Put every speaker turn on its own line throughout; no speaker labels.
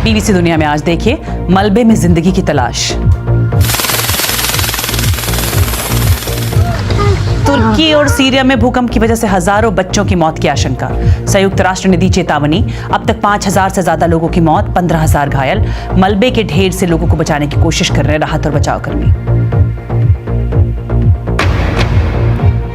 BBC दुनिया में आज देखिए मलबे में जिंदगी की तलाश। तुर्की और सीरिया में भूकंप की वजह से हजारों बच्चों की मौत की आशंका। संयुक्त राष्ट्र ने दी चेतावनी। अब तक 5,000 से ज्यादा लोगों की मौत, 15,000 घायल। मलबे के ढेर से लोगों को बचाने की कोशिश कर रहे हैं राहत और बचाव कर्मी।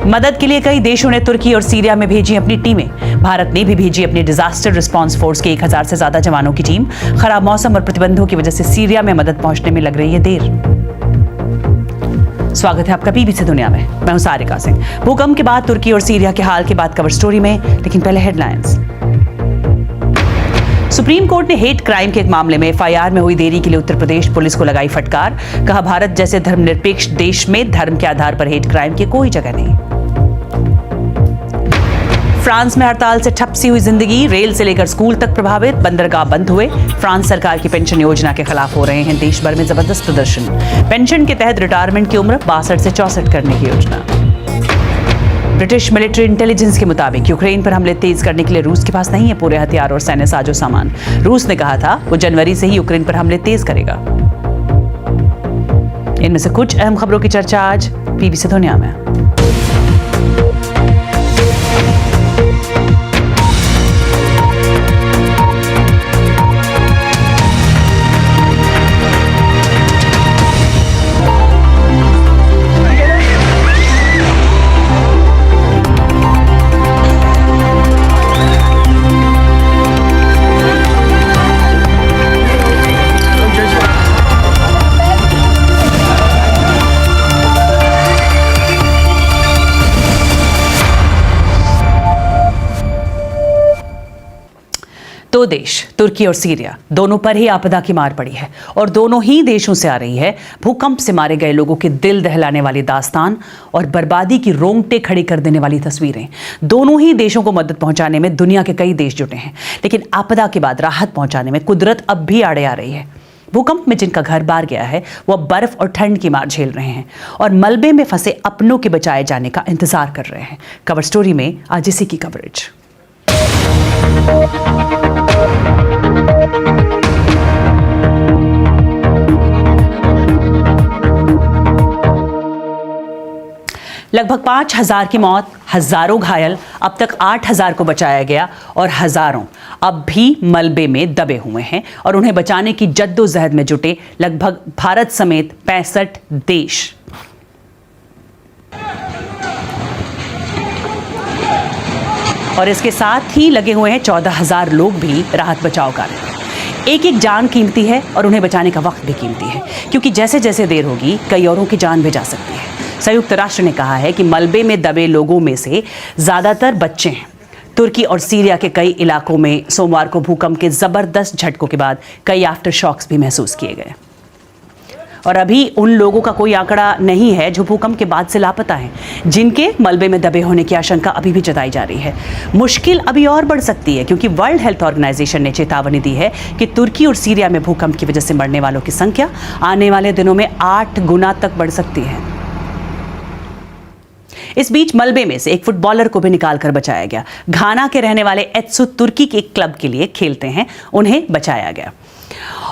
मदद के लिए कई देशों ने तुर्की और सीरिया में भेजी अपनी टीमें। भारत ने भी भेजी अपनी डिजास्टर रिस्पांस फोर्स के 1,000 से ज्यादा जवानों की टीम। खराब मौसम और प्रतिबंधों की वजह से सीरिया में मदद पहुंचने में लग रही है देर। स्वागत है आपका बीबीसी दुनिया में। मैं हूं सारिका सिंह। भूकंप के बाद तुर्की और सीरिया के हाल के बाद कवर स्टोरी में, लेकिन पहले हेडलाइंस। सुप्रीम कोर्ट ने हेट क्राइम के एक मामले में एफआईआर में हुई देरी के लिए उत्तर प्रदेश पुलिस को लगाई फटकार। कहा, भारत जैसे धर्मनिरपेक्ष देश में धर्म के आधार पर हेट क्राइम की कोई जगह नहीं। फ्रांस में हड़ताल से ठप सी हुई जिंदगी। रेल से लेकर स्कूल तक प्रभावित, बंदरगाह बंद हुए। फ्रांस सरकार की पेंशन योजना के खिलाफ हो रहे हैं देश भर में जबरदस्त प्रदर्शन। पेंशन के तहत रिटायरमेंट की उम्र 62 से 64 करने की योजना। ब्रिटिश मिलिट्री इंटेलिजेंस के मुताबिक यूक्रेन पर हमले तेज करने के लिए रूस के पास नहीं है पूरे हथियार और सैन्य साजो सामान। रूस ने कहा था वो जनवरी से ही यूक्रेन पर हमले तेज करेगा। इनमें से कुछ अहम खबरों की चर्चा आज बीबीसी दुनिया में। दो देश, तुर्की और सीरिया, दोनों पर ही आपदा की मार पड़ी है और दोनों ही देशों से आ रही है भूकंप से मारे गए लोगों के दिल दहलाने वाली दास्तान और बर्बादी की रोंगटे खड़ी कर देने वाली तस्वीरें। दोनों ही देशों को मदद पहुंचाने में दुनिया के कई देश जुटे हैं, लेकिन आपदा के बाद राहत पहुंचाने में कुदरत अब भी आड़े आ रही है। भूकंप में जिनका घर बार गया है वो अब बर्फ और ठंड की मार झेल रहे हैं और मलबे में फंसे अपनों के बचाए जाने का इंतजार कर रहे हैं। कवर स्टोरी में आज इसी की कवरेज। लगभग 5,000 की मौत, हजारों घायल। अब तक 8,000 को बचाया गया और हजारों अब भी मलबे में दबे हुए हैं और उन्हें बचाने की जद्दोजहद में जुटे लगभग भारत समेत 65 देश। और इसके साथ ही लगे हुए हैं 14,000 लोग भी राहत बचाव कार्य में। एक एक जान कीमती है और उन्हें बचाने का वक्त भी कीमती है, क्योंकि जैसे जैसे देर होगी कई औरों की जान भी जा सकती है। संयुक्त राष्ट्र ने कहा है कि मलबे में दबे लोगों में से ज्यादातर बच्चे हैं। तुर्की और सीरिया के कई इलाकों में सोमवार को भूकंप के जबरदस्त झटकों के बाद कई आफ्टर शॉक्स भी महसूस किए गए और अभी उन लोगों का कोई आंकड़ा नहीं है जो भूकंप के बाद से लापता हैं, जिनके मलबे में दबे होने की आशंका अभी भी जताई जा रही है। मुश्किल अभी और बढ़ सकती है, क्योंकि वर्ल्ड हेल्थ ऑर्गेनाइजेशन ने चेतावनी दी है कि तुर्की और सीरिया में भूकंप की वजह से मरने वालों की संख्या आने वाले दिनों में 8 गुना तक बढ़ सकती है। इस बीच मलबे में से एक फुटबॉलर को भी निकाल कर बचाया गया। घाना के रहने वाले एत्सु तुर्की के एक क्लब के लिए खेलते हैं, उन्हें बचाया गया।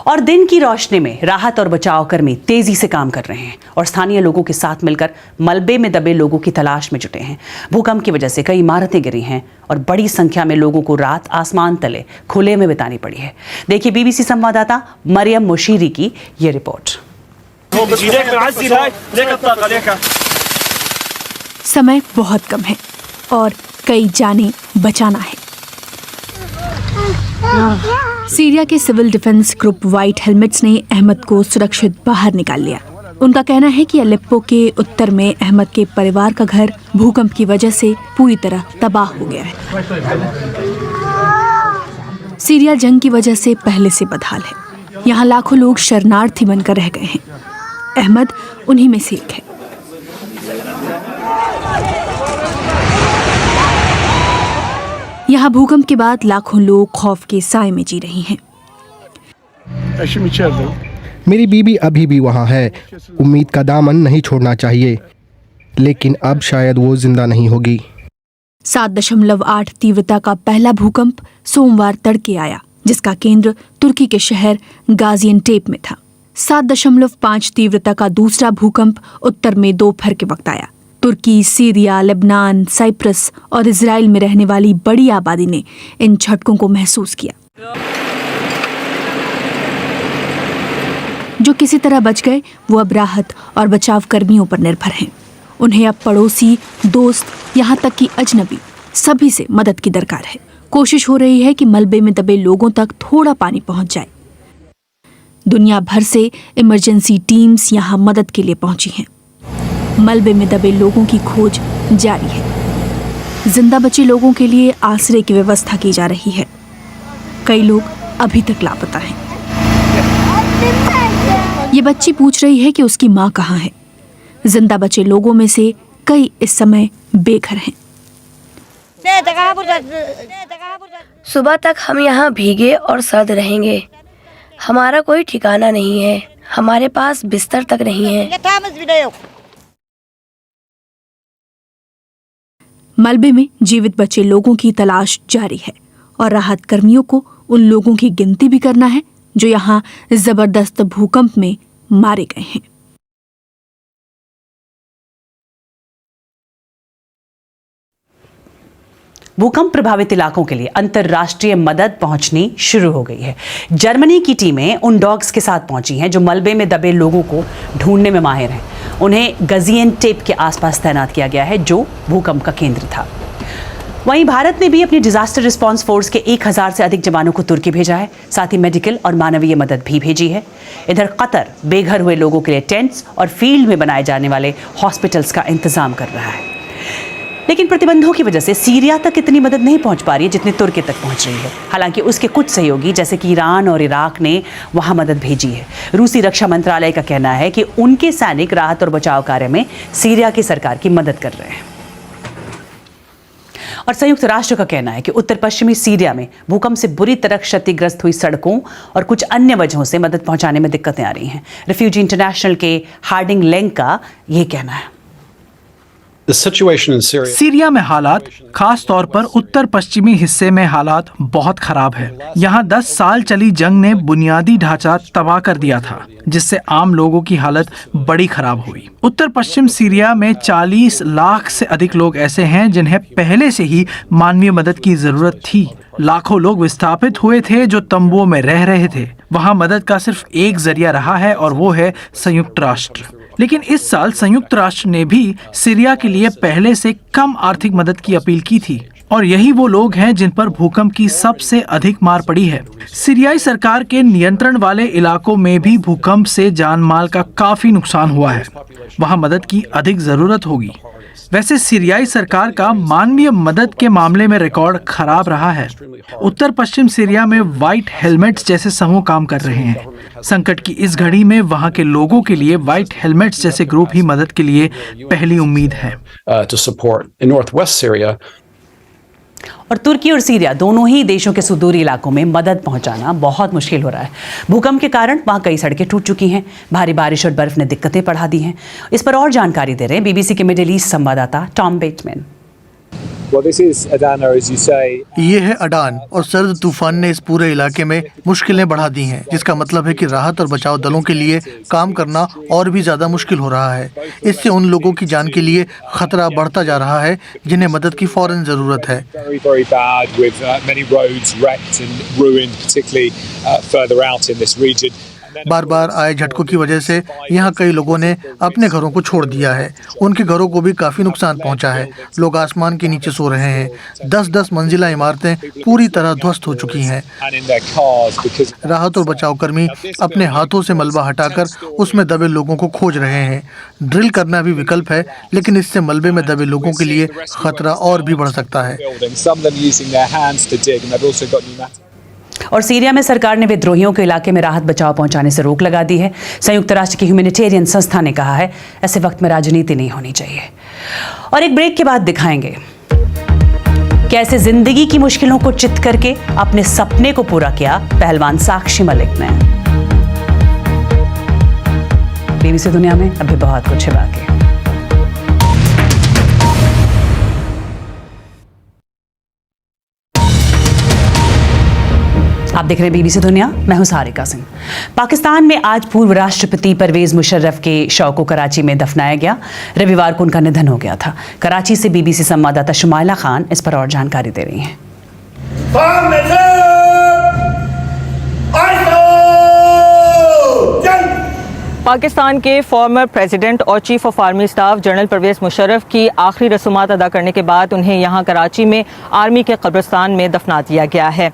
और दिन की रोशनी में राहत और बचाव कर्मी तेजी से काम कर रहे हैं और स्थानीय लोगों के साथ मिलकर मलबे में दबे लोगों की तलाश में जुटे हैं। भूकंप की वजह से कई इमारतें गिरी हैं और बड़ी संख्या में लोगों को रात आसमान तले खुले में बितानी पड़ी है। देखिए बीबीसी संवाददाता मरियम मुशीरी की ये रिपोर्ट।
समय बहुत कम है और कई जानें बचाना है। सीरिया के civil defence group White Helmets ने अहमद को सुरक्षित बाहर निकाल लिया। उनका कहना है कि अलेप्पो के उत्तर में अहमद के परिवार का घर भूकंप की वजह से पूरी तरह तबाह हो गया है। सीरिया जंग की वजह से पहले से बदहाल है। यहाँ लाखों लोग शरणार्थी बनकर रह गए हैं। अहमद उन्हीं में से एक है। यहाँ भूकंप के बाद लाखों लोग खौफ के साए में जी रही हैं।
मेरी बीबी अभी भी वहाँ है। उम्मीद का दामन नहीं छोड़ना चाहिए, लेकिन अब शायद वो जिंदा नहीं होगी।
7.8 तीव्रता का पहला भूकंप सोमवार तड़के आया। जिसका केंद्र तुर्की के शहर गाजियनटेप में था। 7.5 तीव्रता का दूसरा भूकंप उत्तर में दोपहर के वक्त आया। तुर्की, सीरिया, लेबनान, साइप्रस और इजराइल में रहने वाली बड़ी आबादी ने इन झटकों को महसूस किया। जो किसी तरह बच गए वो अब राहत और बचाव कर्मियों पर निर्भर हैं। उन्हें अब पड़ोसी, दोस्त, यहाँ तक कि अजनबी सभी से मदद की दरकार है। कोशिश हो रही है कि मलबे में दबे लोगों तक थोड़ा पानी पहुंच जाए। दुनिया भर से इमरजेंसी टीम्स यहाँ मदद के लिए पहुंची हैं। मलबे में दबे लोगों की खोज जारी है। जिंदा बचे लोगों के लिए आश्रय की व्यवस्था की जा रही है। कई लोग अभी तक लापता हैं। ये बच्ची पूछ रही है कि उसकी माँ कहाँ है। जिंदा बचे लोगों में से कई इस समय बेघर हैं।
सुबह तक हम यहाँ भीगे और सर्द रहेंगे। हमारा कोई ठिकाना नहीं है। हमारे पास बिस्तर तक नहीं है।
मलबे में जीवित बचे लोगों की तलाश जारी है और राहत कर्मियों को उन लोगों की गिनती भी करना है जो यहाँ जबरदस्त भूकंप में मारे गए हैं।
भूकंप प्रभावित इलाकों के लिए अंतर्राष्ट्रीय मदद पहुंचनी शुरू हो गई है। जर्मनी की टीमें उन डॉग्स के साथ पहुंची हैं जो मलबे में दबे लोगों को ढूंढने में माहिर हैं। उन्हें गाजियनटेप के आसपास तैनात किया गया है जो भूकंप का केंद्र था। वहीं भारत ने भी अपनी डिजास्टर रिस्पांस फोर्स के 1000 से अधिक जवानों को तुर्की भेजा है। साथ ही मेडिकल और मानवीय मदद भी भेजी है। इधर कतर बेघर हुए लोगों के लिए टेंट्स और फील्ड में बनाए जाने वाले हॉस्पिटल्स का इंतजाम कर रहा है। लेकिन प्रतिबंधों की वजह से सीरिया तक इतनी मदद नहीं पहुंच पा रही है जितनी तुर्की तक पहुंच रही है। हालांकि उसके कुछ सहयोगी जैसे कि ईरान और इराक ने वहां मदद भेजी है। रूसी रक्षा मंत्रालय का कहना है कि उनके सैनिक राहत और बचाव कार्य में सीरिया की सरकार की मदद कर रहे हैं। और संयुक्त राष्ट्र का कहना है कि उत्तर पश्चिमी सीरिया में भूकंप से बुरी तरह क्षतिग्रस्त हुई सड़कों और कुछ अन्य वजहों से मदद पहुंचाने में दिक्कतें आ रही हैं। रिफ्यूजी इंटरनेशनल के हार्डिंग लेंग का ये कहना है।
सीरिया में हालात, खास तौर पर उत्तर पश्चिमी हिस्से में हालात बहुत खराब है। यहाँ 10 साल चली जंग ने बुनियादी ढांचा तबाह कर दिया था, जिससे आम लोगों की हालत बड़ी खराब हुई। उत्तर पश्चिम सीरिया में 40 लाख से अधिक लोग ऐसे हैं जिन्हें पहले से ही मानवीय मदद की जरूरत थी। लाखों लोग विस्थापित हुए थे जो तंबुओं में रह रहे थे। वहाँ मदद का सिर्फ एक जरिया रहा है और वो है संयुक्त राष्ट्र। लेकिन इस साल संयुक्त राष्ट्र ने भी सीरिया के लिए पहले से कम आर्थिक मदद की अपील की थी और यही वो लोग हैं जिन पर भूकंप की सबसे अधिक मार पड़ी है। सीरियाई सरकार के नियंत्रण वाले इलाकों में भी भूकंप से जान माल का काफी नुकसान हुआ है। वहाँ मदद की अधिक जरूरत होगी। वैसे सीरियाई सरकार का मानवीय मदद के मामले में रिकॉर्ड खराब रहा है। उत्तर पश्चिम सीरिया में व्हाइट हेलमेट्स जैसे समूह काम कर रहे हैं। संकट की इस घड़ी में वहां के लोगों के लिए व्हाइट हेलमेट्स जैसे ग्रुप ही मदद के लिए पहली उम्मीद है।
और तुर्की और सीरिया दोनों ही देशों के सुदूरी इलाकों में मदद पहुंचाना बहुत मुश्किल हो रहा है। भूकंप के कारण वहां कई सड़कें टूट चुकी हैं। भारी बारिश और बर्फ ने दिक्कतें बढ़ा दी हैं। इस पर और जानकारी दे रहे हैं बीबीसी के मिडिल ईस्ट संवाददाता टॉम बेटमैन।
ये है अडान और सर्द तूफान ने इस पूरे इलाके में मुश्किलें बढ़ा दी हैं, जिसका मतलब है कि राहत और बचाव दलों के लिए काम करना और भी ज्यादा मुश्किल हो रहा है। इससे उन लोगों की जान के लिए खतरा बढ़ता जा रहा है जिन्हें मदद की फौरन जरूरत है। बार बार आए झटकों की वजह से यहाँ कई लोगों ने अपने घरों को छोड़ दिया है। उनके घरों को भी काफी नुकसान पहुँचा है। लोग आसमान के नीचे सो रहे हैं। 10-10 मंजिला इमारतें पूरी तरह ध्वस्त हो चुकी हैं। राहत और बचाव कर्मी अपने हाथों से मलबा हटाकर उसमें दबे लोगों को खोज रहे हैं। ड्रिल करना भी विकल्प है, लेकिन इससे मलबे में दबे लोगों के लिए खतरा और भी बढ़ सकता है।
और सीरिया में सरकार ने विद्रोहियों के इलाके में राहत बचाव पहुंचाने से रोक लगा दी है। संयुक्त राष्ट्र की ह्यूमैनिटेरियन संस्था ने कहा है ऐसे वक्त में राजनीति नहीं होनी चाहिए। और एक ब्रेक के बाद दिखाएंगे कैसे जिंदगी की मुश्किलों को चित करके अपने सपने को पूरा किया पहलवान साक्षी मलिक ने। बीबीसी दुनिया में अभी बहुत कुछ है बाकी। आप देख रहे हैं बीबीसी दुनिया, मैं हूं सारिका सिंह। पाकिस्तान में आज पूर्व राष्ट्रपति परवेज मुशर्रफ के शव को कराची में दफनाया गया। रविवार को उनका निधन हो गया था। कराची से बीबीसी संवाददाता शुमाइला खान इस पर और जानकारी दे रही हैं।
पाकिस्तान के फॉर्मर प्रेसिडेंट और chief of army staff general Pervez Musharraf की आखिरी रसूमात अदा करने के बाद उन्हें यहां कराची में आर्मी के कब्रिस्तान में दफना दिया गया है।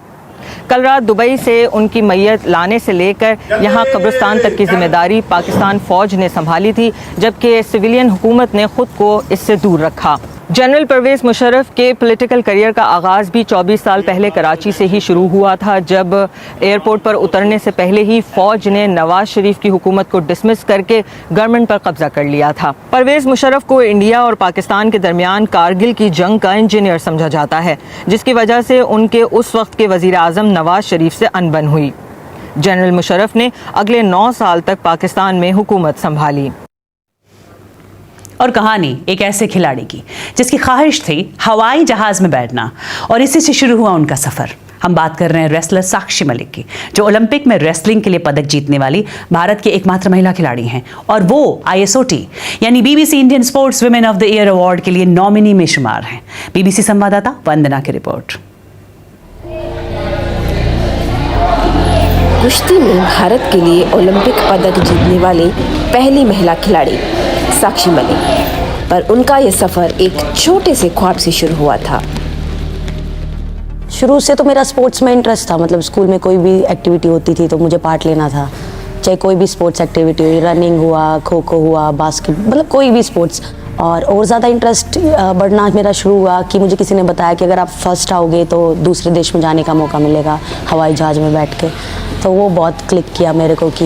कल रात दुबई से उनकी मैयत लाने से लेकर यहां कब्रिस्तान तक की जिम्मेदारी पाकिस्तान फौज ने संभाली थी, जबकि सिविलियन हुकूमत ने खुद को इससे दूर रखा। जनरल परवेज मुशर्रफ के पॉलिटिकल करियर का आगाज़ भी 24 साल पहले कराची से ही शुरू हुआ था, जब एयरपोर्ट पर उतरने से पहले ही फौज ने नवाज शरीफ की हुकूमत को डिसमिस करके गवर्नमेंट पर कब्जा कर लिया था। परवेज मुशर्रफ को इंडिया और पाकिस्तान के दरमियान कारगिल की जंग का इंजीनियर समझा जाता है, जिसकी वजह से उनके उस वक्त के वजीर आज़म नवाज शरीफ से अनबन हुई। जनरल मुशर्रफ ने अगले 9 साल तक पाकिस्तान में हुकूमत संभाली।
और कहानी एक ऐसे खिलाड़ी की जिसकी ख्वाहिश थी हवाई जहाज में बैठना, और इसी से शुरू हुआ उनका सफर। हम बात कर रहे हैं रेसलर साक्षी मलिक की, जो ओलंपिक में रेसलिंग के लिए पदक जीतने वाली भारत की एकमात्र महिला खिलाड़ी हैं, और वो ISOT यानी BBC Indian sports women of the year award के लिए नॉमिनी में शुमार हैं। बीबीसी संवाददाता वंदना की रिपोर्ट।
कुश्ती में भारत के लिए ओलंपिक पदक जीतने वाली पहली महिला खिलाड़ी साक्षी मलिक, पर उनका ये सफ़र एक छोटे से ख्वाब से शुरू हुआ था।
शुरू से तो मेरा स्पोर्ट्स में इंटरेस्ट था, मतलब स्कूल में कोई भी एक्टिविटी होती थी तो मुझे पार्ट लेना था, चाहे कोई भी स्पोर्ट्स एक्टिविटी हुई, रनिंग हुआ, खो खो हुआ, बास्केट, मतलब कोई भी स्पोर्ट्स। और ज़्यादा इंटरेस्ट बढ़ना मेरा शुरू हुआ कि मुझे किसी ने बताया कि अगर आप फर्स्ट आओगे तो दूसरे देश में जाने का मौका मिलेगा हवाई जहाज़ में बैठ के। तो वो बहुत क्लिक किया मेरे को कि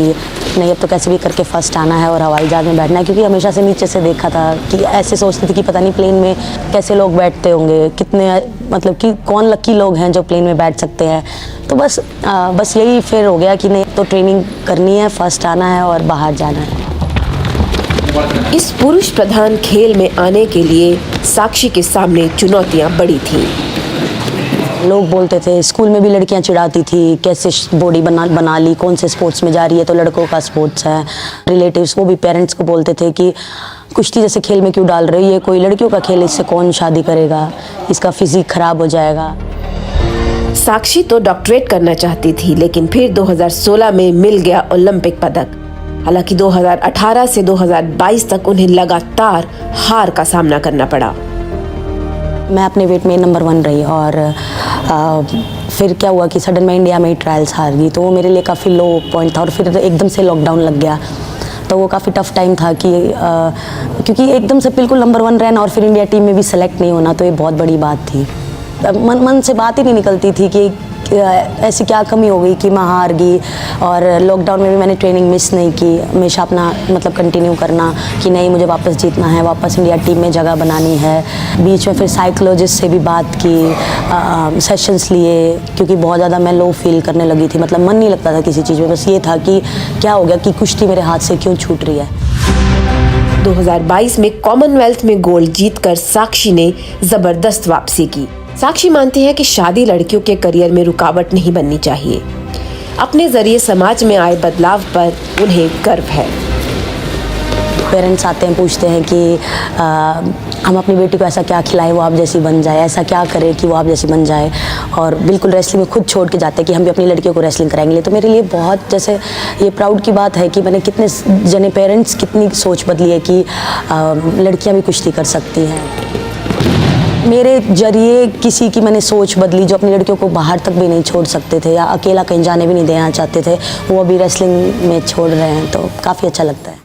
नहीं, अब तो कैसे भी करके फ़र्स्ट आना है और हवाई जहाज़ में बैठना है, क्योंकि हमेशा से नीचे से देखा था कि ऐसे सोचती थी कि पता नहीं प्लेन में कैसे लोग बैठते होंगे, कितने, मतलब कि कौन लकी लोग हैं जो प्लेन में बैठ सकते हैं। तो बस यही फिर हो गया कि नहीं, तो ट्रेनिंग करनी है, फर्स्ट आना है और बाहर जाना है।
इस पुरुष प्रधान खेल में आने के लिए साक्षी के सामने चुनौतियां बड़ी थीं।
लोग बोलते थे, स्कूल में भी लड़कियां चिढ़ाती थी, कैसे बॉडी बना ली, कौन से स्पोर्ट्स में जा रही है, तो लड़कों का स्पोर्ट्स है। रिलेटिव्स, वो भी पेरेंट्स को बोलते थे कि कुश्ती जैसे खेल में क्यों डाल रही है, कोई लड़कियों का खेल, इससे कौन शादी करेगा, इसका फिजिक खराब हो जाएगा।
साक्षी तो डॉक्टरेट करना चाहती थी, लेकिन फिर 2016 में मिल गया ओलंपिक पदक। हालांकि 2018 से 2022 तक उन्हें लगातार हार का सामना करना पड़ा।
मैं अपने वेट में नंबर 1 रही, और फिर क्या हुआ कि सडन में इंडिया में ही ट्रायल्स हार गई, तो वो मेरे लिए काफ़ी लो पॉइंट था। और फिर एकदम से लॉकडाउन लग गया, तो वो काफ़ी टफ टाइम था कि क्योंकि एकदम से बिल्कुल नंबर 1 रहना और फिर इंडिया टीम में भी सेलेक्ट नहीं होना, तो ये बहुत बड़ी बात थी। मन से बात ही नहीं निकलती थी कि ऐसी क्या कमी हो गई कि मैं हार गई। और लॉकडाउन में भी मैंने ट्रेनिंग मिस नहीं की, हमेशा अपना मतलब कंटिन्यू करना कि नहीं, मुझे वापस जीतना है, वापस इंडिया टीम में जगह बनानी है। बीच में फिर साइकोलॉजिस्ट से भी बात की, सेशंस लिए, क्योंकि बहुत ज़्यादा मैं लो फील करने लगी थी, मतलब मन नहीं लगता था किसी चीज़ में। बस ये था कि क्या हो गया, कि कुश्ती मेरे हाथ से क्यों छूट रही है।
2022 में कॉमनवेल्थ में गोल्ड जीतकर साक्षी ने जबरदस्त वापसी की। साक्षी मानती है कि शादी लड़कियों के करियर में रुकावट नहीं बननी चाहिए। अपने जरिए समाज में आए बदलाव पर उन्हें गर्व है।
पेरेंट्स आते हैं, पूछते हैं कि हम अपनी बेटी को ऐसा क्या खिलाएं वो आप जैसी बन जाए, ऐसा क्या करें कि वो आप जैसी बन जाए, और बिल्कुल रेसलिंग में खुद छोड़ के जाते हैं कि हम भी अपनी लड़कियों को रेसलिंग कराएंगे। तो मेरे लिए बहुत जैसे ये प्राउड की बात है कि मैंने कितने जने पेरेंट्स कितनी सोच बदली है कि लड़कियां भी कुश्ती कर सकती हैं। मेरे जरिए किसी की मैंने सोच बदली, जो अपनी लड़कियों को बाहर तक भी नहीं छोड़ सकते थे या अकेला कहीं जाने भी नहीं देना चाहते थे, वो अभी रेसलिंग में छोड़ रहे हैं, तो काफ़ी अच्छा लगता है।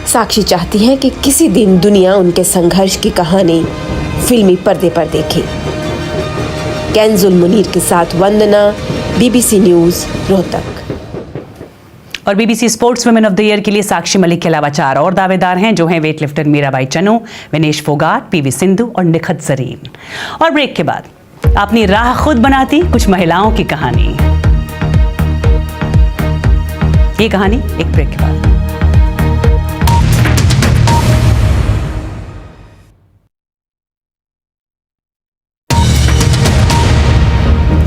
साक्षी चाहती है कि किसी दिन दुनिया उनके संघर्ष की कहानी फिल्मी पर्दे पर देखे। कैंजुल मुनीर के साथ वंदना, बीबीसी न्यूज़, रोहतक।
और BBC sports women of the year के लिए साक्षी मलिक के अलावा 4 और दावेदार हैं, जो हैं weight lifter Mirabai Channu, Vinesh Phogat, PV Sindhu और निखत जरीन। और ब्रेक के बाद अपनी राह खुद बनाती कुछ महिलाओं की कहानी। ये कहानी एक ब्रेक के बाद।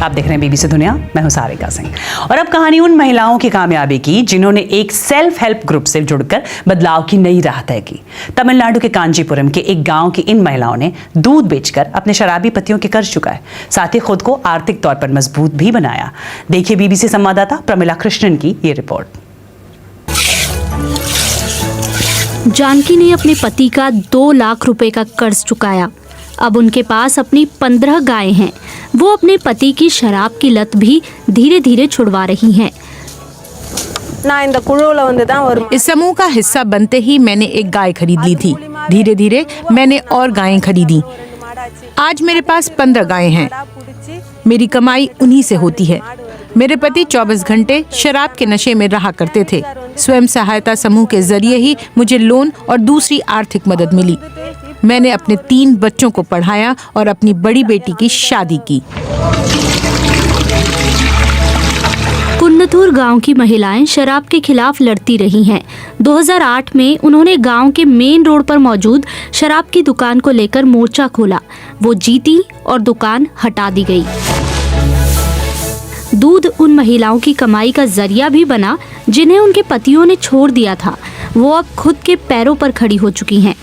आप देख रहे हैं बीबीसी दुनिया, मैं हूं सारिका सिंह। और अब कहानी उन महिलाओं की कामयाबी की जिन्होंने एक सेल्फ हेल्प ग्रुप से जुड़कर बदलाव की नई राह तय की। तमिलनाडु के कांचीपुरम के एक गांव की इन महिलाओं ने दूध बेचकर अपने शराबी पतियों के कर्ज चुकाए, साथ ही खुद को आर्थिक तौर पर मजबूत भी बनाया। देखिए बीबीसी संवाददाता प्रमिला कृष्णन की ये रिपोर्ट।
जानकी ने अपने पति का 2 लाख रुपए का कर्ज चुकाया। अब उनके पास अपनी 15 गायें हैं। वो अपने पति की शराब की लत भी धीरे धीरे छुड़वा रही हैं।
इस समूह का हिस्सा बनते ही मैंने एक गाय खरीद ली थी। धीरे धीरे मैंने और गायें खरीदी। आज मेरे पास 15 गायें हैं। मेरी कमाई उन्हीं से होती है। मेरे पति 24 घंटे शराब के नशे में रहा करते थे। स्वयं सहायता समूह के जरिए ही मुझे लोन और दूसरी आर्थिक मदद मिली। मैंने अपने 3 बच्चों को पढ़ाया और अपनी बड़ी बेटी की शादी की।
कुन्नथूर गांव की महिलाएं शराब के खिलाफ लड़ती रही हैं। 2008 में उन्होंने गांव के मेन रोड पर मौजूद शराब की दुकान को लेकर मोर्चा खोला। वो जीती और दुकान हटा दी गई। दूध उन महिलाओं की कमाई का जरिया भी बना जिन्हें उनके पतियों ने छोड़ दिया था। वो अब खुद के पैरों पर खड़ी हो चुकी हैं।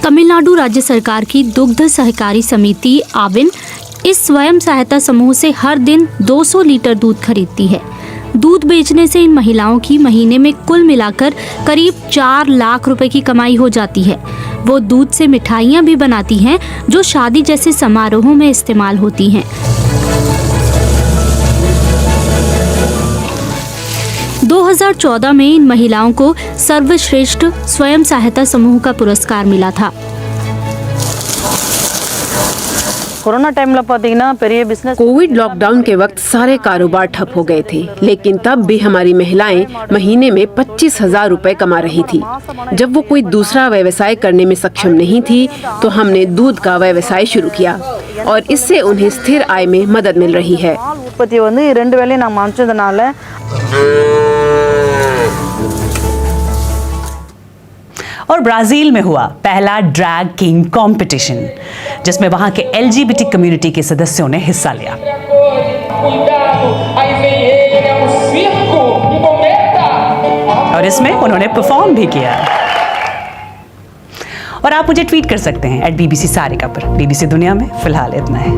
तमिलनाडु राज्य सरकार की दुग्ध सहकारी समिति आविन इस स्वयं सहायता समूह से हर दिन 200 लीटर दूध खरीदती है। दूध बेचने से इन महिलाओं की महीने में कुल मिलाकर करीब 4 लाख रुपए की कमाई हो जाती है। वो दूध से मिठाइयाँ भी बनाती हैं जो शादी जैसे समारोहों में इस्तेमाल होती हैं। 2014 में इन महिलाओं को सर्वश्रेष्ठ स्वयं सहायता समूह का पुरस्कार मिला था।
कोविड लॉकडाउन के वक्त सारे कारोबार ठप हो गए थे, लेकिन तब भी हमारी महिलाएं महीने में 25,000 रुपए कमा रही थी। जब वो कोई दूसरा व्यवसाय करने में सक्षम नहीं थी तो हमने दूध का व्यवसाय शुरू किया और इससे उन्हें स्थिर आय में मदद मिल रही है।
और ब्राजील में हुआ पहला ड्रैग किंग कंपटीशन, जिसमें वहां के LGBT कम्युनिटी के सदस्यों ने हिस्सा लिया। और इसमें उन्होंने परफॉर्म भी किया। और आप मुझे ट्वीट कर सकते हैं @BBC सारिका पर। BBC दुनिया में फिलहाल इतना है।